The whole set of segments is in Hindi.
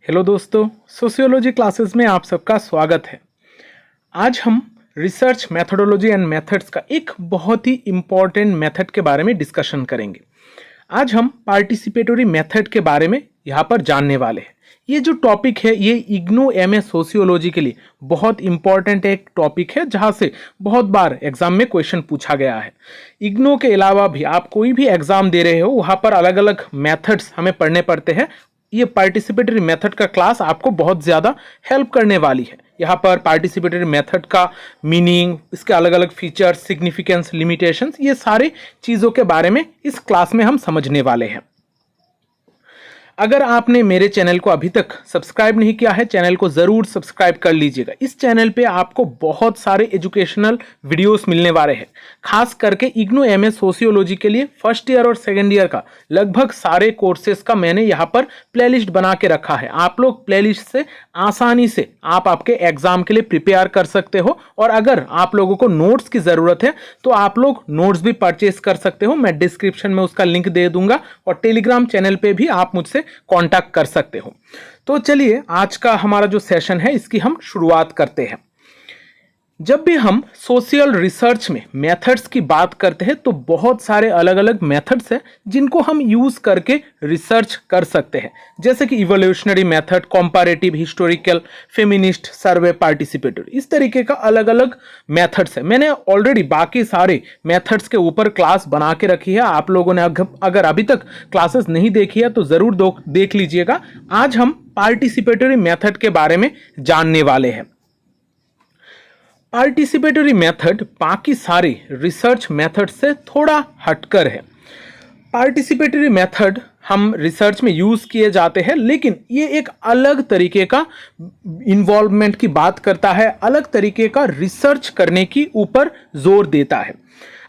हेलो दोस्तों, सोशियोलॉजी क्लासेस में आप सबका स्वागत है। आज हम रिसर्च मेथोडोलॉजी एंड मेथड्स का एक बहुत ही इम्पॉर्टेंट मेथड के बारे में डिस्कशन करेंगे। आज हम पार्टिसिपेटरी मेथड के बारे में यहाँ पर जानने वाले हैं। ये जो टॉपिक है ये इग्नू एमए सोशियोलॉजी के लिए बहुत इंपॉर्टेंट एक टॉपिक है, जहाँ से बहुत बार एग्जाम में क्वेश्चन पूछा गया है। इग्नू के अलावा भी आप कोई भी एग्जाम दे रहे हो, वहाँ पर अलग अलग मेथड्स हमें पढ़ने पड़ते हैं। ये पार्टिसिपेटरी मेथड का क्लास आपको बहुत ज़्यादा हेल्प करने वाली है। यहाँ पर पार्टिसिपेटरी मेथड का मीनिंग, इसके अलग अलग फीचर्स, सिग्निफिकेंस, लिमिटेशंस, ये सारे चीज़ों के बारे में इस क्लास में हम समझने वाले हैं। अगर आपने मेरे चैनल को अभी तक सब्सक्राइब नहीं किया है, चैनल को ज़रूर सब्सक्राइब कर लीजिएगा। इस चैनल पे आपको बहुत सारे एजुकेशनल वीडियोस मिलने वाले हैं। खास करके इग्नू एमए सोशियोलॉजी के लिए फर्स्ट ईयर और सेकेंड ईयर का लगभग सारे कोर्सेज का मैंने यहाँ पर प्लेलिस्ट बना के रखा है। आप लोग प्लेलिस्ट से आसानी से आप आपके एग्जाम के लिए प्रिपेयर कर सकते हो। और अगर आप लोगों को नोट्स की ज़रूरत है तो आप लोग नोट्स भी परचेज कर सकते हो। मैं डिस्क्रिप्शन में उसका लिंक दे दूंगा और टेलीग्राम चैनल पे भी आप मुझसे कांटेक्ट कर सकते हो। तो चलिए आज का हमारा जो सेशन है इसकी हम शुरुआत करते हैं। जब भी हम सोशल रिसर्च में मेथड्स की बात करते हैं तो बहुत सारे अलग अलग मेथड्स हैं जिनको हम यूज करके रिसर्च कर सकते हैं, जैसे कि evolutionary method, comparative, historical, feminist, survey, participatory, इस तरीके का अलग अलग मेथड्स है। मैंने ऑलरेडी बाकी सारे मेथड्स के ऊपर क्लास बना के रखी है। आप लोगों ने अगर अभी तक क्लासेस नहीं देखी है तो ज़रूर देख लीजिएगा। आज हम पार्टिसिपेटरी मेथड के बारे में जानने वाले हैं। पार्टिसिपेटरी मेथड बाकी सारे रिसर्च मेथड से थोड़ा हटकर है। पार्टिसिपेटरी मेथड हम रिसर्च में यूज़ किए जाते हैं, लेकिन ये एक अलग तरीके का इन्वॉल्वमेंट की बात करता है, अलग तरीके का रिसर्च करने की ऊपर जोर देता है।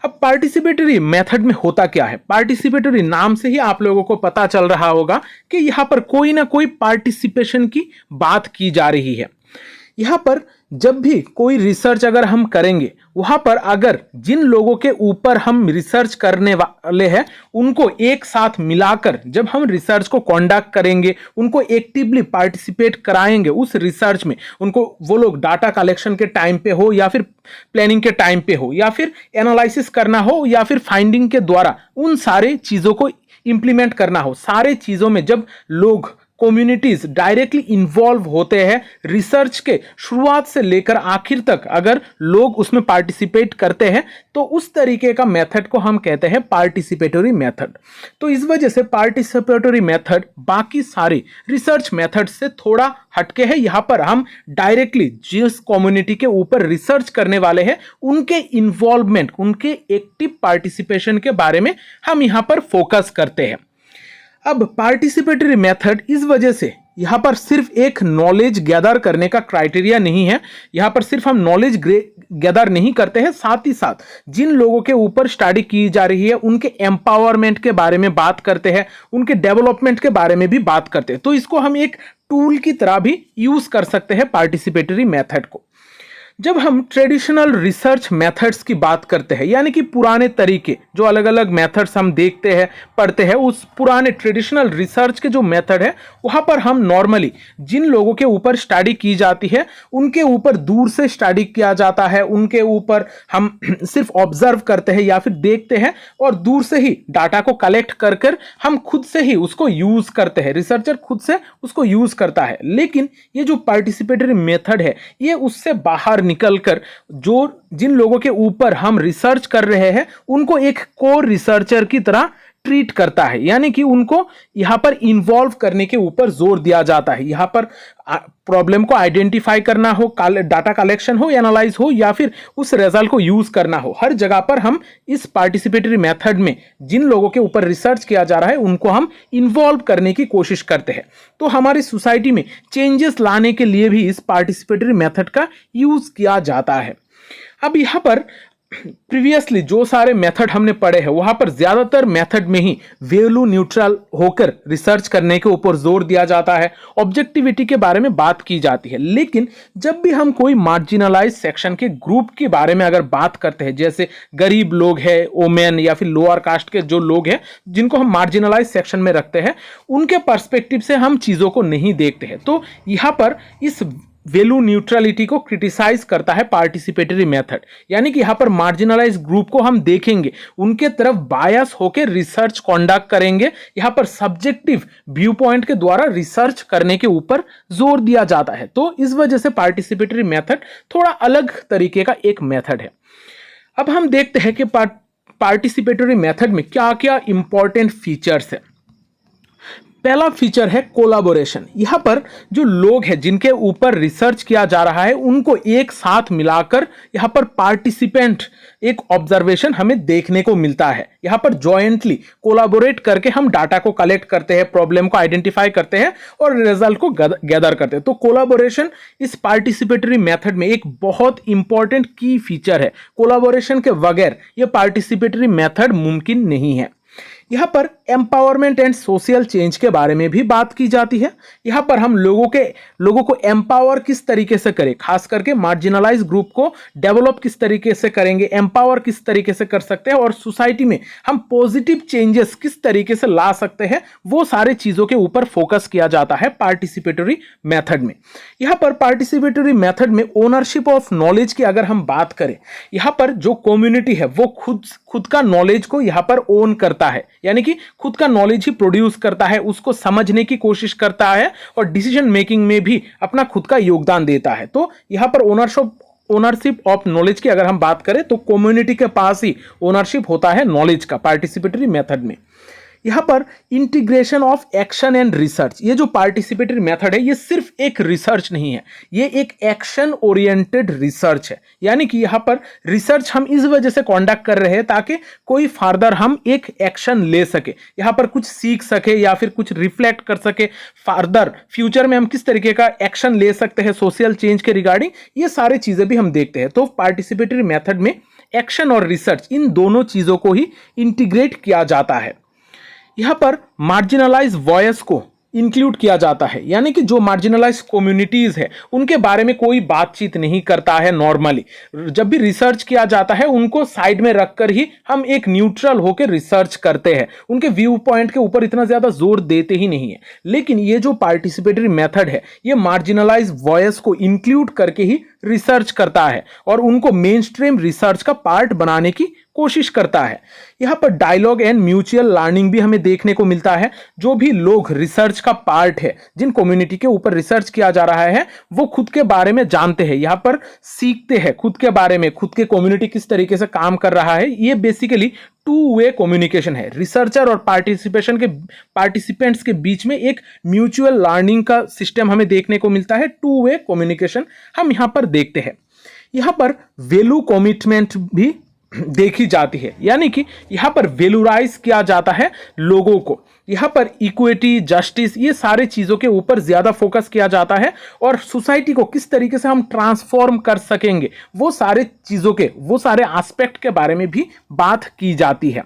अब पार्टिसिपेटरी मेथड में होता क्या है? पार्टिसिपेटरी नाम से ही आप लोगों को पता चल रहा होगा कि यहाँ पर कोई ना कोई पार्टिसिपेशन की बात की जा रही है। यहाँ पर जब भी कोई रिसर्च अगर हम करेंगे, वहाँ पर अगर जिन लोगों के ऊपर हम रिसर्च करने वाले हैं उनको एक साथ मिलाकर जब हम रिसर्च को कंडक्ट करेंगे, उनको एक्टिवली पार्टिसिपेट कराएंगे उस रिसर्च में, उनको वो लोग डाटा कलेक्शन के टाइम पे हो या फिर प्लानिंग के टाइम पे हो या फिर एनालिसिस करना हो या फिर फाइंडिंग के द्वारा उन सारे चीज़ों को इम्प्लीमेंट करना हो, सारे चीज़ों में जब लोग कम्युनिटीज डायरेक्टली इन्वॉल्व होते हैं, रिसर्च के शुरुआत से लेकर आखिर तक अगर लोग उसमें पार्टिसिपेट करते हैं तो उस तरीके का मेथड को हम कहते हैं पार्टिसिपेटरी मेथड। तो इस वजह से पार्टिसिपेटरी मेथड बाकी सारे रिसर्च मेथड से थोड़ा हटके है। यहाँ पर हम डायरेक्टली जिस कम्युनिटी के ऊपर रिसर्च करने वाले हैं उनके इन्वॉल्वमेंट, उनके एक्टिव पार्टिसिपेशन के बारे में हम यहाँ पर फोकस करते हैं। अब पार्टिसिपेटरी मेथड इस वजह से यहाँ पर सिर्फ एक नॉलेज गैदर करने का क्राइटेरिया नहीं है। यहाँ पर सिर्फ हम नॉलेज गैदर नहीं करते हैं, साथ ही साथ जिन लोगों के ऊपर स्टडी की जा रही है उनके एम्पावरमेंट के बारे में बात करते हैं, उनके डेवलपमेंट के बारे में भी बात करते हैं। तो इसको हम एक टूल की तरह भी यूज कर सकते हैं पार्टिसिपेटरी मेथड को। जब हम ट्रेडिशनल रिसर्च मेथड्स की बात करते हैं, यानी कि पुराने तरीके जो अलग अलग मेथड्स हम देखते हैं, पढ़ते हैं, उस पुराने ट्रेडिशनल रिसर्च के जो मेथड है वहाँ पर हम नॉर्मली जिन लोगों के ऊपर स्टडी की जाती है उनके ऊपर दूर से स्टडी किया जाता है, उनके ऊपर हम सिर्फ ऑब्जर्व करते हैं या फिर देखते हैं और दूर से ही डाटा को कलेक्ट कर कर हम खुद से ही उसको यूज करते हैं, रिसर्चर खुद से उसको यूज करता है। लेकिन ये जो पार्टिसिपेटरी मेथड है ये उससे बाहर निकलकर जो जिन लोगों के ऊपर हम रिसर्च कर रहे हैं उनको एक कोर रिसर्चर की तरह ट्रीट करता है, यानी कि उनको यहाँ पर इन्वॉल्व करने के ऊपर जोर दिया जाता है। यहाँ पर प्रॉब्लम को आइडेंटिफाई करना हो, डाटा कलेक्शन हो, एनालाइज हो या फिर उस रिजल्ट को यूज करना हो, हर जगह पर हम इस पार्टिसिपेटरी मेथड में जिन लोगों के ऊपर रिसर्च किया जा रहा है उनको हम इन्वॉल्व करने की कोशिश करते हैं। तो हमारी सोसाइटी में चेंजेस लाने के लिए भी इस पार्टिसिपेटरी मेथड का यूज किया जाता है। अब यहाँ पर प्रीवियसली जो सारे मेथड हमने पढ़े हैं वहां पर ज्यादातर मेथड में ही वैल्यू न्यूट्रल होकर रिसर्च करने के ऊपर जोर दिया जाता है, ऑब्जेक्टिविटी के बारे में बात की जाती है। लेकिन जब भी हम कोई मार्जिनलाइज सेक्शन के ग्रुप के बारे में अगर बात करते हैं, जैसे गरीब लोग हैं, वोमेन या फिर लोअर कास्ट के जो लोग हैं जिनको हम मार्जिनलाइज सेक्शन में रखते हैं, उनके पर्सपेक्टिव से हम चीजों को नहीं देखते हैं। तो यहां पर इस वैल्यू न्यूट्रलिटी को क्रिटिसाइज करता है पार्टिसिपेटरी मेथड, यानी कि यहां पर मार्जिनलाइज ग्रुप को हम देखेंगे, उनके तरफ बायस होकर रिसर्च कंडक्ट करेंगे। यहां पर सब्जेक्टिव व्यू पॉइंट के द्वारा रिसर्च करने के ऊपर जोर दिया जाता है। तो इस वजह से पार्टिसिपेटरी मेथड थोड़ा अलग तरीके का एक मेथड है। अब हम देखते हैं कि पार्टिसिपेटरी मेथड में क्या क्या इंपॉर्टेंट फीचर्स है। पहला फीचर है कोलाबोरेशन। यहां पर जो लोग हैं जिनके ऊपर रिसर्च किया जा रहा है उनको एक साथ मिलाकर यहां पर पार्टिसिपेंट एक ऑब्जर्वेशन हमें देखने को मिलता है। यहां पर जॉइंटली कोलाबोरेट करके हम डाटा को कलेक्ट करते हैं, प्रॉब्लम को आइडेंटिफाई करते हैं और रिजल्ट को गैदर करते हैं। तो कोलाबोरेशन इस पार्टिसिपेटरी मेथड में एक बहुत इंपॉर्टेंट की फीचर है। कोलाबोरेशन के बगैर यह पार्टिसिपेटरी मेथड मुमकिन नहीं है। यहां पर एम्पावरमेंट एंड सोशल चेंज के बारे में भी बात की जाती है। यहां पर हम लोगों को एम्पावर किस तरीके से करें, खास करके मार्जिनलाइज ग्रुप को डेवलप किस तरीके से करेंगे, एम्पावर किस तरीके से कर सकते हैं और सोसाइटी में हम पॉजिटिव चेंजेस किस तरीके से ला सकते हैं, वो सारे चीजों के ऊपर फोकस किया जाता है पार्टिसिपेटरी मेथड में। यहां पर पार्टिसिपेटरी मेथड में ओनरशिप ऑफ नॉलेज की अगर हम बात करें, यहां पर जो कम्युनिटी है वो खुद का नॉलेज को यहां पर ओन करता है, यानी कि खुद का नॉलेज ही प्रोड्यूस करता है, उसको समझने की कोशिश करता है और डिसीजन मेकिंग में भी अपना खुद का योगदान देता है। तो यहां पर ओनरशिप ऑफ नॉलेज की अगर हम बात करें तो कम्युनिटी के पास ही ओनरशिप होता है नॉलेज का पार्टिसिपेटरी मेथड में। यहां पर integration of action and research, ये जो पार्टिसिपेटरी मेथड है ये सिर्फ एक रिसर्च नहीं है, ये एक एक्शन ओरिएंटेड रिसर्च है। यानी कि यहां पर रिसर्च हम इस वजह से कंडक्ट कर रहे हैं ताकि कोई फर्दर हम एक एक्शन ले सके, यहां पर कुछ सीख सके या फिर कुछ रिफ्लेक्ट कर सके, फर्दर फ्यूचर में हम किस तरीके का एक्शन ले सकते हैं सोशल चेंज के रिगार्डिंग, ये सारी चीजें भी हम देखते हैं। तो पार्टिसिपेटरी मेथड में एक्शन और रिसर्च इन दोनों चीजों को ही इंटीग्रेट किया जाता है। यहां पर मार्जिनलाइज वॉयस को इंक्लूड किया जाता है, यानी कि जो मार्जिनलाइज कम्युनिटीज है उनके बारे में कोई बातचीत नहीं करता है। नॉर्मली जब भी रिसर्च किया जाता है उनको साइड में रखकर ही हम एक न्यूट्रल होकर रिसर्च करते हैं, उनके व्यू पॉइंट के ऊपर इतना ज्यादा जोर देते ही नहीं है। लेकिन ये जो पार्टिसिपेटरी मेथड है ये मार्जिनलाइज वॉयस को इंक्लूड करके ही रिसर्च करता है और उनको मेन स्ट्रीम रिसर्च का पार्ट बनाने की कोशिश करता है। यहां पर डायलॉग एंड म्यूचुअल लर्निंग भी हमें देखने को मिलता है। जो भी लोग रिसर्च का पार्ट है, जिन कम्युनिटी के ऊपर रिसर्च किया जा रहा है, वो खुद के बारे में जानते हैं, यहां पर सीखते हैं खुद के बारे में, खुद के कम्युनिटी किस तरीके से काम कर रहा है। ये बेसिकली टू वे कम्युनिकेशन है। रिसर्चर और पार्टिसिपेंट्स के बीच में एक म्यूचुअल लर्निंग का सिस्टम हमें देखने को मिलता है। टू वे कम्युनिकेशन हम यहां पर देखते हैं। यहां पर वैल्यू कमिटमेंट भी देखी जाती है, यानी कि यहां पर वैल्यूराइज किया जाता है लोगों को। यहां पर इक्विटी, जस्टिस, ये सारे चीजों के ऊपर ज्यादा फोकस किया जाता है और सोसाइटी को किस तरीके से हम ट्रांसफॉर्म कर सकेंगे, वो सारे चीजों के, वो सारे एस्पेक्ट के बारे में भी बात की जाती है।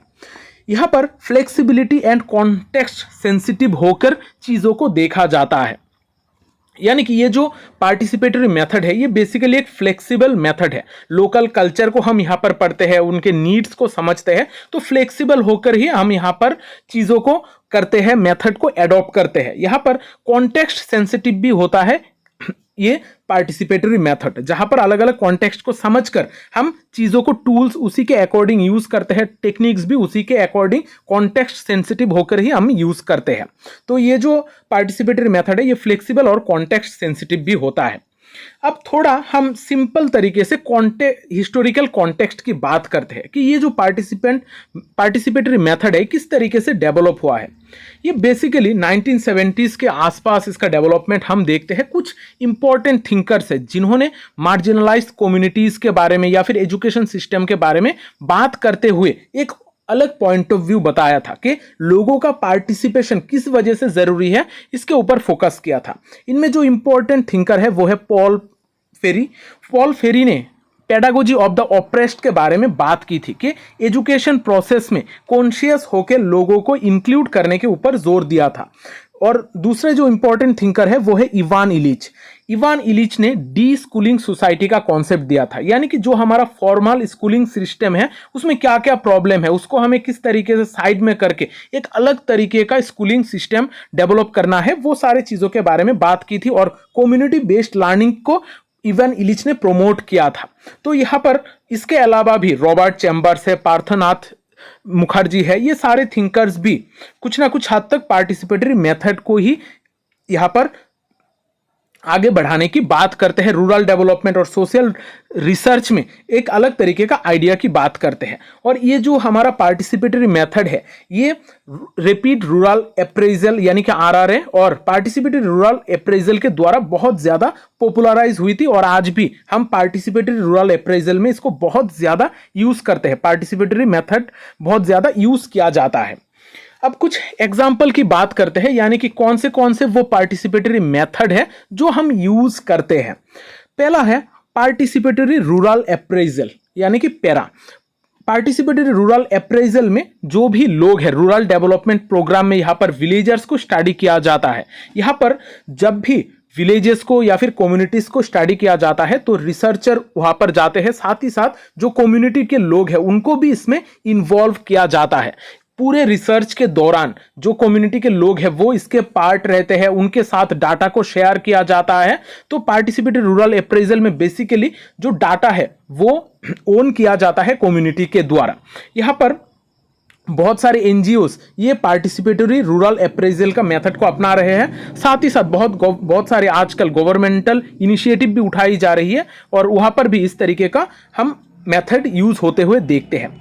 यहां पर फ्लेक्सिबिलिटी एंड कॉन्टेक्स्ट सेंसिटिव होकर चीजों को देखा जाता है, यानी कि ये जो पार्टिसिपेटरी मेथड है ये बेसिकली एक फ्लेक्सिबल मेथड है। लोकल कल्चर को हम यहाँ पर पढ़ते हैं, उनके नीड्स को समझते हैं, तो फ्लेक्सिबल होकर ही हम यहाँ पर चीज़ों को करते हैं, मेथड को एडॉप्ट करते हैं। यहाँ पर कॉन्टेक्स्ट सेंसिटिव भी होता है ये पार्टिसिपेटरी मेथड, जहां पर अलग अलग कॉन्टेक्स्ट को समझकर हम चीजों को, टूल्स उसी के अकॉर्डिंग यूज करते हैं, टेक्निक्स भी उसी के अकॉर्डिंग कॉन्टेक्स्ट सेंसिटिव होकर ही हम यूज करते हैं। तो ये जो पार्टिसिपेटरी मेथड है ये फ्लेक्सिबल और कॉन्टेक्स्ट सेंसिटिव भी होता है। अब थोड़ा हम सिंपल तरीके से हिस्टोरिकल कॉन्टेक्स्ट की बात करते हैं कि ये जो पार्टिसिपेटरी मेथड है किस तरीके से डेवलप हुआ है। ये बेसिकली 1970s के आसपास इसका डेवलपमेंट हम देखते हैं। कुछ इंपॉर्टेंट थिंकर्स है जिन्होंने मार्जिनलाइज्ड कम्युनिटीज के बारे में या फिर एजुकेशन सिस्टम के बारे में बात करते हुए एक अलग पॉइंट ऑफ व्यू बताया था कि लोगों का पार्टिसिपेशन किस वजह से जरूरी है, इसके ऊपर फोकस किया था। इनमें जो इंपॉर्टेंट थिंकर है वो है पॉल फेरी। पॉल फेरी ने पेडागोजी ऑफ द ऑप्रेस्ड के बारे में बात की थी कि एजुकेशन प्रोसेस में कॉन्शियस होकर लोगों को इंक्लूड करने के ऊपर जोर दिया था। और दूसरे जो इंपॉर्टेंट थिंकर है वो है इवान इलिच। इवान इलिच ने डी स्कूलिंग सोसाइटी का कॉन्सेप्ट दिया था, यानी कि जो हमारा फॉर्मल स्कूलिंग सिस्टम है उसमें क्या क्या प्रॉब्लम है, उसको हमें किस तरीके से साइड में करके एक अलग तरीके का स्कूलिंग सिस्टम डेवलप करना है, वो सारे चीज़ों के बारे में बात की थी। और कम्युनिटी बेस्ड लर्निंग को इवान इलिच ने प्रमोट किया था। तो यहाँ पर इसके अलावा भी रॉबर्ट चैम्बर्स है, पार्थनाथ मुखर्जी है, ये सारे थिंकर्स भी कुछ ना कुछ हद तक पार्टिसिपेटरी मेथड को ही यहाँ पर आगे बढ़ाने की बात करते हैं। रूरल डेवलपमेंट और सोशल रिसर्च में एक अलग तरीके का आइडिया की बात करते हैं। और ये जो हमारा पार्टिसिपेटरी मेथड है ये रैपिड रूरल अप्रेजल यानी कि RRA और पार्टिसिपेटरी रूरल अप्रेजल के द्वारा बहुत ज़्यादा पॉपुलराइज हुई थी। और आज भी हम पार्टिसिपेटरी रूरल अप्रेजल में इसको बहुत ज़्यादा यूज़ करते हैं। पार्टिसिपेटरी मेथड बहुत ज़्यादा यूज़ किया जाता है। अब कुछ एग्जाम्पल की बात करते हैं, यानी कि कौन से वो पार्टिसिपेटरी मेथड है जो हम यूज करते हैं। पहला है पार्टिसिपेटरी रूरल अप्रेजल यानी कि पैरा। पार्टिसिपेटरी रूरल अप्रेजल में जो भी लोग हैं, रूरल डेवलपमेंट प्रोग्राम में यहाँ पर विलेजर्स को स्टडी किया जाता है। यहाँ पर जब भी विलेजेस को या फिर कम्युनिटीज को स्टडी किया जाता है तो रिसर्चर वहां पर जाते हैं, साथ ही साथ जो कम्युनिटी के लोग हैं उनको भी इसमें इन्वॉल्व किया जाता है। पूरे रिसर्च के दौरान जो कम्युनिटी के लोग हैं वो इसके पार्ट रहते हैं, उनके साथ डाटा को शेयर किया जाता है। तो पार्टिसिपेटरी रूरल अप्रेजल में बेसिकली जो डाटा है वो ओन किया जाता है कम्युनिटी के द्वारा। यहाँ पर बहुत सारे NGOs ये पार्टिसिपेटरी रूरल अप्रेजल का मेथड को अपना रहे हैं। साथ ही साथ बहुत सारे आजकल गवर्नमेंटल इनिशिएटिव भी उठाई जा रही है और वहाँ पर भी इस तरीके का हम मेथड यूज होते हुए देखते हैं।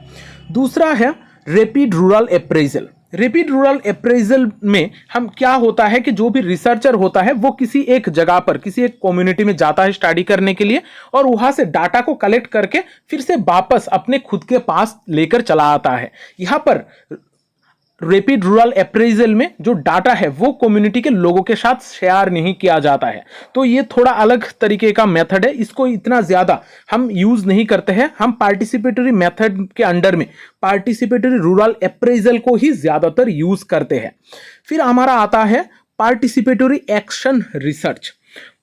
दूसरा है rapid rural appraisal. Rapid rural appraisal में हम क्या होता है कि जो भी रिसर्चर होता है वो किसी एक जगह पर किसी एक कम्युनिटी में जाता है स्टडी करने के लिए और वहां से डाटा को कलेक्ट करके फिर से वापस अपने खुद के पास लेकर चला आता है। यहाँ पर रैपिड रूरल अप्रेजल में जो डाटा है वो कम्युनिटी के लोगों के साथ शेयर नहीं किया जाता है। तो ये थोड़ा अलग तरीके का मेथड है, इसको इतना ज़्यादा हम यूज़ नहीं करते हैं। हम पार्टिसिपेटरी मेथड के अंडर में पार्टिसिपेटरी रूरल अप्रेजल को ही ज़्यादातर यूज़ करते हैं। फिर हमारा आता है participatory action research.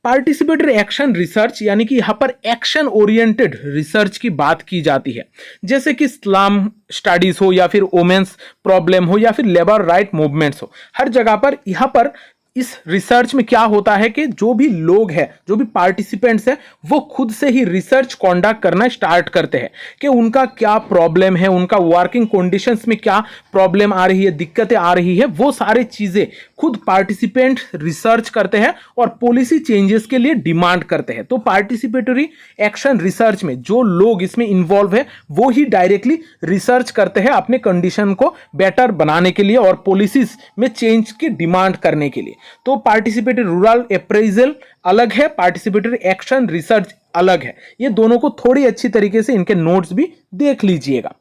Participatory action research यानी कि यहाँ पर एक्शन ओरिएंटेड रिसर्च की बात की जाती है, जैसे कि स्लम स्टडीज हो या फिर वोमेन्स प्रॉब्लम हो या फिर लेबर राइट मूवमेंट्स हो। हर जगह पर यहाँ पर इस रिसर्च में क्या होता है कि जो भी लोग हैं, जो भी पार्टिसिपेंट्स हैं, वो खुद से ही रिसर्च कंडक्ट करना स्टार्ट करते हैं कि उनका क्या प्रॉब्लम है, उनका वर्किंग कंडीशंस में क्या प्रॉब्लम आ रही है, दिक्कतें आ रही है, वो सारी चीज़ें खुद पार्टिसिपेंट रिसर्च करते हैं और पॉलिसी चेंजेस के लिए डिमांड करते हैं। तो पार्टिसिपेटरी एक्शन रिसर्च में जो लोग इसमें इन्वॉल्व है वो ही डायरेक्टली रिसर्च करते हैं अपने कंडीशन को बेटर बनाने के लिए और पॉलिसीज में चेंज की डिमांड करने के लिए। तो पार्टिसिपेटरी रूरल अप्रेजल अलग है, पार्टिसिपेटरी एक्शन रिसर्च अलग है। ये दोनों को थोड़ी अच्छी तरीके से इनके नोट्स भी देख लीजिएगा।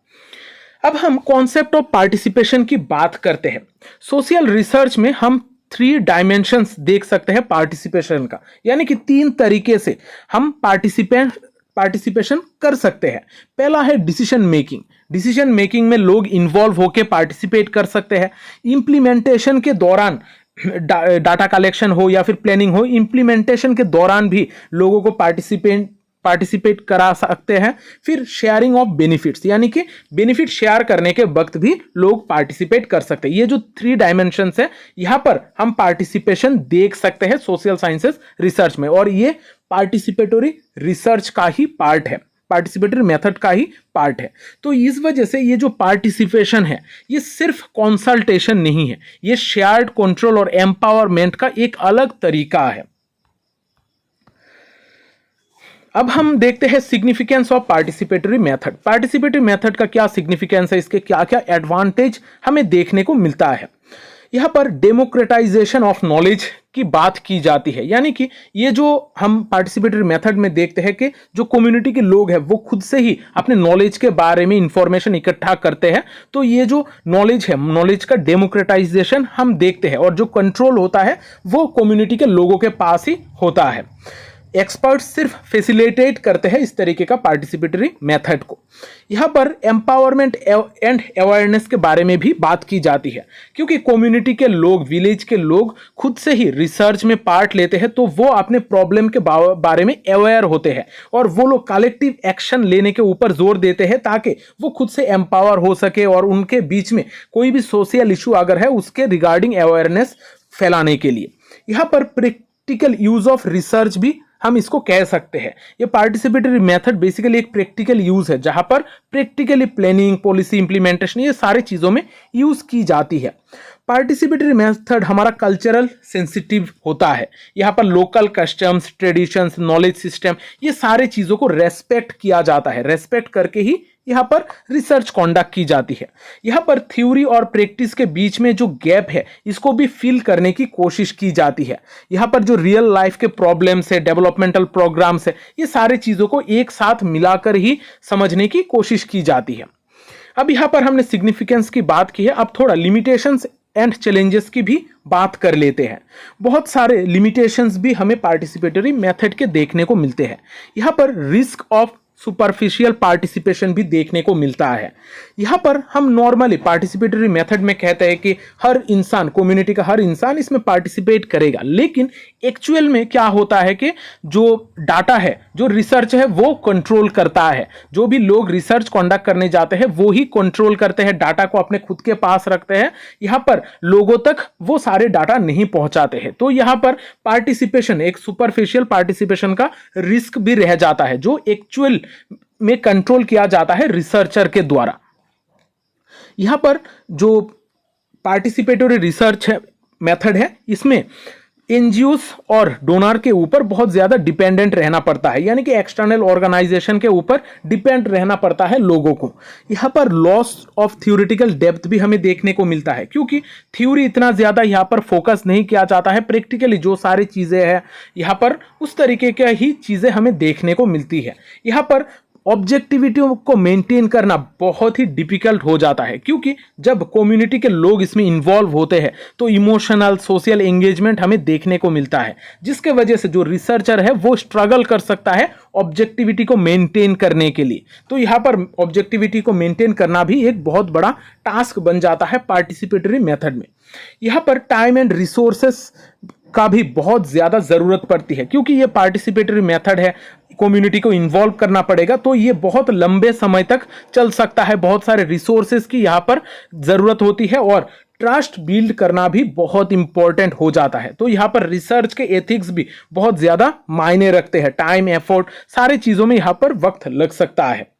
अब हम कॉन्सेप्ट ऑफ पार्टिसिपेशन की बात करते हैं। सोशल रिसर्च में हम 3 डायमेंशंस देख सकते हैं पार्टिसिपेशन का, यानी कि 3 तरीके से हम पार्टिसिपेशन कर सकते हैं। पहला है डिसीजन मेकिंग। डिसीजन मेकिंग में लोग इन्वॉल्व होकर पार्टिसिपेट कर सकते हैं। इम्प्लीमेंटेशन के दौरान डाटा कलेक्शन हो या फिर प्लानिंग हो, इम्प्लीमेंटेशन के दौरान भी लोगों को पार्टिसिपेट करा सकते हैं। फिर शेयरिंग ऑफ बेनिफिट्स, यानी कि बेनिफिट शेयर करने के वक्त भी लोग पार्टिसिपेट कर सकते हैं। ये जो 3 डायमेंशंस है यहाँ पर हम पार्टिसिपेशन देख सकते हैं सोशल साइंसेस रिसर्च में, और ये पार्टिसिपेटरी रिसर्च का ही पार्ट है, पार्टिसिपेटरी मेथड का ही पार्ट है। तो इस वजह से ये जो पार्टिसिपेशन है ये सिर्फ कंसल्टेशन नहीं है, ये शेयर्ड कंट्रोल और एम्पावरमेंट का एक अलग तरीका है। अब हम देखते हैं significance of participatory method. Participatory method का क्या सिग्निफिकेंस है, इसके क्या क्या एडवांटेज हमें देखने को मिलता है। यहाँ पर डेमोक्रेटाइजेशन ऑफ नॉलेज की बात की जाती है, यानी कि ये जो हम पार्टिसिपेटरी मेथड में देखते हैं कि जो कम्युनिटी के लोग हैं वो खुद से ही अपने नॉलेज के बारे में इंफॉर्मेशन इकट्ठा करते हैं। तो ये जो नॉलेज है, नॉलेज का डेमोक्रेटाइजेशन हम देखते हैं, और जो कंट्रोल होता है वो कम्युनिटी के लोगों के पास ही होता है। एक्सपर्ट्स सिर्फ फैसिलिटेट करते हैं इस तरीके का पार्टिसिपेटरी मेथड को। यहाँ पर एम्पावरमेंट एंड अवेयरनेस के बारे में भी बात की जाती है, क्योंकि कम्युनिटी के लोग, विलेज के लोग खुद से ही रिसर्च में पार्ट लेते हैं, तो वो अपने प्रॉब्लम के बारे में अवेयर होते हैं और वो लोग कलेक्टिव एक्शन लेने के ऊपर जोर देते हैं ताकि वो खुद से एम्पावर हो सके और उनके बीच में कोई भी सोशल इशू अगर है उसके रिगार्डिंग अवेयरनेस फैलाने के लिए। यहाँ पर प्रैक्टिकल यूज ऑफ रिसर्च भी हम इसको कह सकते हैं। ये पार्टिसिपेटरी मेथड बेसिकली एक प्रैक्टिकल यूज है जहां पर प्रैक्टिकली प्लानिंग, पॉलिसी इंप्लीमेंटेशन, ये सारी चीजों में यूज की जाती है। पार्टिसिपेटरी मेथड हमारा कल्चरल सेंसिटिव होता है। यहाँ पर local customs, traditions, knowledge system, ये सारे चीजों को रेस्पेक्ट किया जाता है। रेस्पेक्ट करके ही यहाँ पर रिसर्च कंडक्ट की जाती है। यहाँ पर थ्योरी और प्रैक्टिस के बीच में जो गैप है इसको भी फिल करने की कोशिश की जाती है। यहाँ पर जो रियल लाइफ के प्रॉब्लम्स है, डेवलपमेंटल प्रोग्राम्स है, ये सारी चीजों को एक साथ मिलाकर ही समझने की कोशिश की जाती है। अब यहाँ पर हमने सिग्निफिकेंस की बात की है, अब थोड़ा लिमिटेशंस एंड चैलेंजेस की भी बात कर लेते हैं। बहुत सारे लिमिटेशंस भी हमें पार्टिसिपेटरी मेथड के देखने को मिलते हैं। यहाँ पर रिस्क ऑफ सुपरफिशियल पार्टिसिपेशन भी देखने को मिलता है। यहाँ पर हम नॉर्मली पार्टिसिपेटरी मेथड में कहते हैं कि हर इंसान, कम्युनिटी का हर इंसान इसमें पार्टिसिपेट करेगा, लेकिन एक्चुअल में क्या होता है कि जो डाटा है, जो रिसर्च है, वो कंट्रोल करता है। जो भी लोग रिसर्च कंडक्ट करने जाते हैं वो ही कंट्रोल करते हैं, डाटा को अपने खुद के पास रखते हैं। यहाँ पर लोगों तक वो सारे डाटा नहीं पहुंचाते हैं। तो यहाँ पर पार्टिसिपेशन, एक सुपरफिशियल पार्टिसिपेशन का रिस्क भी रह जाता है, जो एक्चुअल में कंट्रोल किया जाता है रिसर्चर के द्वारा। यहां पर जो पार्टिसिपेटरी रिसर्च है, मेथड है, इसमें एनजीओस और डोनर के ऊपर बहुत ज्यादा डिपेंडेंट रहना पड़ता है, यानी कि एक्सटर्नल ऑर्गेनाइजेशन के ऊपर डिपेंड रहना पड़ता है लोगों को। यहाँ पर लॉस ऑफ थ्योरेटिकल डेप्थ भी हमें देखने को मिलता है, क्योंकि थ्योरी इतना ज्यादा यहाँ पर फोकस नहीं किया जाता है। प्रैक्टिकली जो सारी चीजें हैं यहाँ पर उस तरीके की ही चीजें हमें देखने को मिलती है। यहाँ पर ऑब्जेक्टिविटी को मेंटेन करना बहुत ही डिफिकल्ट हो जाता है, क्योंकि जब कम्युनिटी के लोग इसमें इन्वॉल्व होते हैं तो इमोशनल, सोशल एंगेजमेंट हमें देखने को मिलता है, जिसके वजह से जो रिसर्चर है वो स्ट्रगल कर सकता है ऑब्जेक्टिविटी को मेंटेन करने के लिए। तो यहाँ पर ऑब्जेक्टिविटी को मेंटेन करना भी एक बहुत बड़ा टास्क बन जाता है पार्टिसिपेटरी मेथड में। यहाँ पर टाइम एंड रिसोर्सेस का भी बहुत ज्यादा जरूरत पड़ती है, क्योंकि ये पार्टिसिपेटरी मेथड है, कम्युनिटी को इन्वॉल्व करना पड़ेगा, तो ये बहुत लंबे समय तक चल सकता है। बहुत सारे रिसोर्सेज की यहाँ पर जरूरत होती है और ट्रस्ट बिल्ड करना भी बहुत इंपॉर्टेंट हो जाता है। तो यहाँ पर रिसर्च के एथिक्स भी बहुत ज्यादा मायने रखते हैं। टाइम, एफर्ट, सारी चीजों में यहाँ पर वक्त लग सकता है।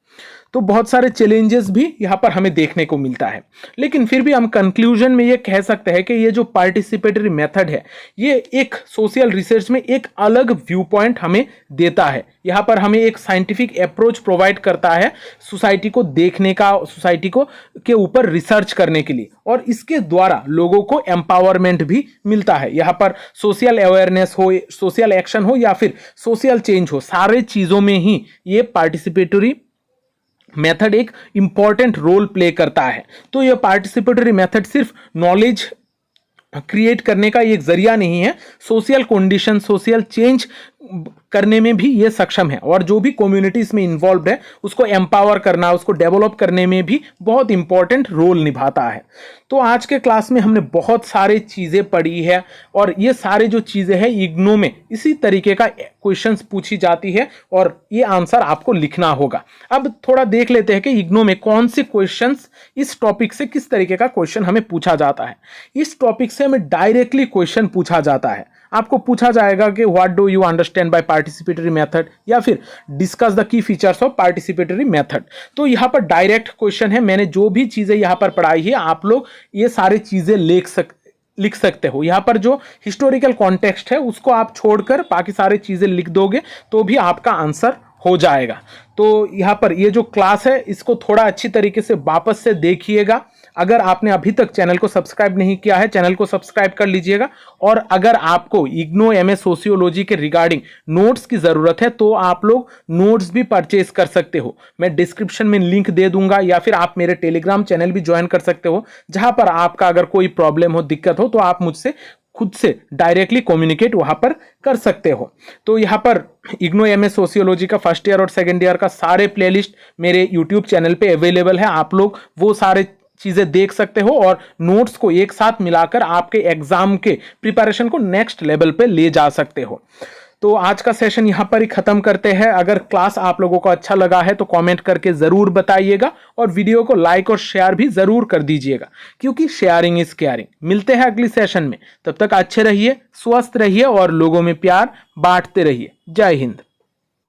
तो बहुत सारे चैलेंजेस भी यहाँ पर हमें देखने को मिलता है, लेकिन फिर भी हम कंक्लूजन में ये कह सकते हैं कि ये जो पार्टिसिपेटरी मेथड है ये एक सोशल रिसर्च में एक अलग व्यू पॉइंट हमें देता है। यहाँ पर हमें एक साइंटिफिक अप्रोच प्रोवाइड करता है सोसाइटी को देखने का, सोसाइटी को के ऊपर रिसर्च करने के लिए, और इसके द्वारा लोगों को एम्पावरमेंट भी मिलता है। यहाँ पर सोशल अवेयरनेस हो, सोशल एक्शन हो या फिर सोशल चेंज हो, सारे चीज़ों में ही ये पार्टिसिपेटरी मेथड एक इंपॉर्टेंट रोल प्ले करता है। तो ये पार्टिसिपेटरी मेथड सिर्फ नॉलेज क्रिएट करने का एक जरिया नहीं है, सोशल कंडीशन, सोशल चेंज करने में भी ये सक्षम है, और जो भी कम्युनिटी इसमें इन्वॉल्व है उसको एम्पावर करना, उसको डेवलप करने में भी बहुत इंपॉर्टेंट रोल निभाता है। तो आज के क्लास में हमने बहुत सारी चीज़ें पढ़ी है, और ये सारे जो चीज़ें हैं इग्नो में इसी तरीके का क्वेश्चंस पूछी जाती है और ये आंसर आपको लिखना होगा। अब थोड़ा देख लेते हैं कि इग्नो में कौन से क्वेश्चंस इस टॉपिक से, किस तरीके का क्वेश्चन हमें पूछा जाता है। इस टॉपिक से हमें डायरेक्टली क्वेश्चन पूछा जाता है। आपको पूछा जाएगा कि what do you understand by participatory method, या फिर discuss the key features of participatory method. तो यहाँ पर डायरेक्ट क्वेश्चन है। मैंने जो भी चीज़ें यहाँ पर पढ़ाई है आप लोग ये सारी चीज़ें लिख सकते हो। यहाँ पर जो हिस्टोरिकल कॉन्टेक्स्ट है उसको आप छोड़कर बाकी सारी चीज़ें लिख दोगे तो भी आपका आंसर हो जाएगा। तो यहाँ पर ये जो क्लास है इसको थोड़ा अच्छी तरीके से वापस से देखिएगा। अगर आपने अभी तक चैनल को सब्सक्राइब नहीं किया है, चैनल को सब्सक्राइब कर लीजिएगा। और अगर आपको इग्नो एमए सोशियोलॉजी के रिगार्डिंग नोट्स की ज़रूरत है तो आप लोग नोट्स भी परचेज कर सकते हो। मैं डिस्क्रिप्शन में लिंक दे दूंगा, या फिर आप मेरे टेलीग्राम चैनल भी ज्वाइन कर सकते हो, जहां पर आपका अगर कोई प्रॉब्लम हो, दिक्कत हो तो आप मुझसे खुद से डायरेक्टली कम्युनिकेट वहाँ पर कर सकते हो। तो यहाँ पर इग्नो एमएस सोशियोलॉजी का फर्स्ट ईयर और सेकेंड ईयर का सारे प्लेलिस्ट मेरे यूट्यूब चैनल पे अवेलेबल है। आप लोग वो सारे चीज़ें देख सकते हो और नोट्स को एक साथ मिलाकर आपके एग्जाम के प्रिपरेशन को नेक्स्ट लेवल पे ले जा सकते हो। तो आज का सेशन यहाँ पर ही खत्म करते हैं। अगर क्लास आप लोगों को अच्छा लगा है तो कमेंट करके ज़रूर बताइएगा और वीडियो को लाइक और शेयर भी ज़रूर कर दीजिएगा, क्योंकि शेयरिंग इज़ केयरिंग। मिलते हैं अगली सेशन में, तब तक अच्छे रहिए, स्वस्थ रहिए और लोगों में प्यार बांटते रहिए। जय हिंद।